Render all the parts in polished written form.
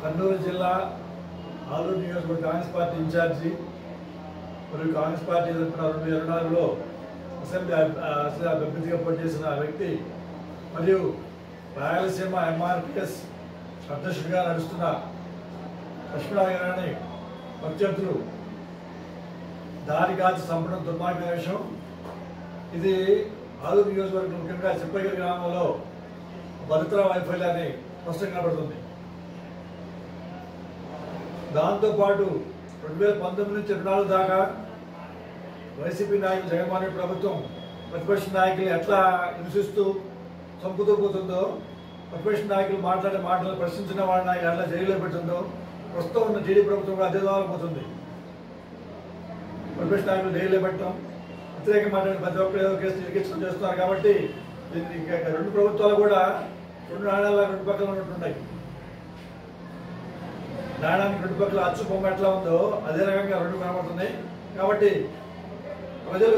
కర్నూలు జిల్లా ఆలూరు నియోజకవర్గ Congress party incharge మరియు కాంగ్రెస్ పార్టీ తరఫున 2024లో అసెంబ్లీ అభ్యర్థిగా పోటీ చేసిన వ్యక్తి మరియు రాయలసీమ ఎంఆర్పిఎస్ అధ్యక్షుడిగా నడుస్తున్న లక్ష్మీనారాయణ గారిని ప్రత్యర్థులు దారి కాల్చి చంపడం దుర్మార్గమైన విషయం. ఇది ఆలూరు నియోజకవర్గం ముఖ్యంగా చిప్పగిరి గ్రామంలో భద్రతా వైఫల్యాన్ని స్పష్టంగా కనబడుతుంది. దాంతోపాటు 2019 నుంచి 2024 దాకా వైసీపీ నాయకులు జగన్మోహన్ రెడ్డి ప్రభుత్వం ప్రతిపక్ష నాయకులు ఎట్లా హింసిస్తూ చంపుతూ పోతుందో, ప్రతిపక్ష నాయకులు మాట్లాడే మాటలు ప్రశ్నించిన వాళ్ళని ఎట్లా జైల్లో పెడుతుందో ప్రస్తుతం ఉన్న టీడీ ప్రభుత్వం అదే ద్వారా పోతుంది. ప్రతిపక్ష నాయకులు జైల్లో పెట్టడం, వ్యతిరేక మాట్లాడిన ప్రతి ఒక్కరు ఏదో కేసు ఇరికించడం చేస్తున్నారు. కాబట్టి రెండు ప్రభుత్వాలు కూడా రెండు నాణ్యాల రెండు పక్కల ఉన్నట్టున్నాయి. నాణ్యానికి రెండు పక్కల అచ్చు బొమ్మ ఎట్లా ఉందో అదే రకంగా రెండు కనబడుతున్నాయి. కాబట్టి ప్రజలు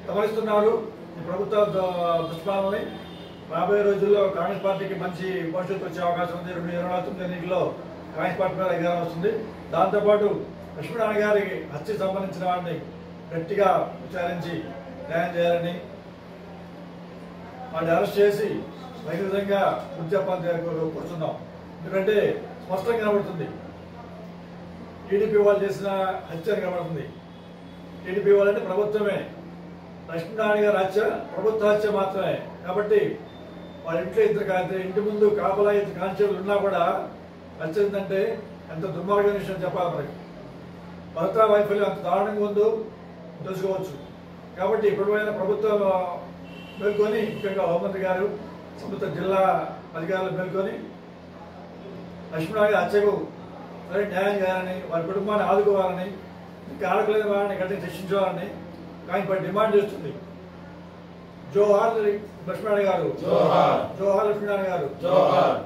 గమనిస్తున్నారు ఈ ప్రభుత్వ దుష్పాలనని. రాబోయే రోజుల్లో కాంగ్రెస్ పార్టీకి మంచి భవిష్యత్తు వచ్చే అవకాశం ఉంది. 2029 ఎన్నికల్లో కాంగ్రెస్ పార్టీ మీద అధికారం వస్తుంది. దాంతోపాటు లక్ష్మీనారాయణ గారి హత్యకు సంబంధించిన వారిని గట్టిగా విచారించి న్యాయం చేయాలని, వాడిని అరెస్ట్ చేసి వైద్యంగా ఉద్యపాలు కూర్చున్నాం. ఎందుకంటే స్పష్టంగా కనబడుతుంది టీడీపీ వాళ్ళు చేసిన హత్య కనబడుతుంది. టీడీపీ వాళ్ళంటే ప్రభుత్వమే, లక్ష్మీనారాయణ గారి హత్య ప్రభుత్వ హత్య మాత్రమే. కాబట్టి వాళ్ళ ఇంట్లో ఇంటి ముందు కాపలా 2 కానిస్టేబుల్ ఉన్నా కూడా హత్య ఏంటంటే ఎంత దుర్మార్గమైన విషయం చెప్పాలి. మనకి భద్రతా వైఫల్యం అంత దారుణంగా ఉందో తెలుసుకోవచ్చు. కాబట్టి ఇప్పుడైనా ప్రభుత్వం మేల్కొని, ముఖ్యంగా హోంమంత్రి గారు సంబంధిత జిల్లా అధికారులు మేల్కొని లక్ష్మీనారాయణ హత్యకు సరే న్యాయం చేయాలని, వారి కుటుంబాన్ని ఆదుకోవాలని, కారకులైన వారిని గట్టిగా శిక్షించాలని కాంగ్రెస్ పార్టీ డిమాండ్ చేస్తుంది. జోహార్ లక్ష్మీనారాయణ గారు, జోహార్ లక్ష్మీనారాయణ గారు, జోహార్.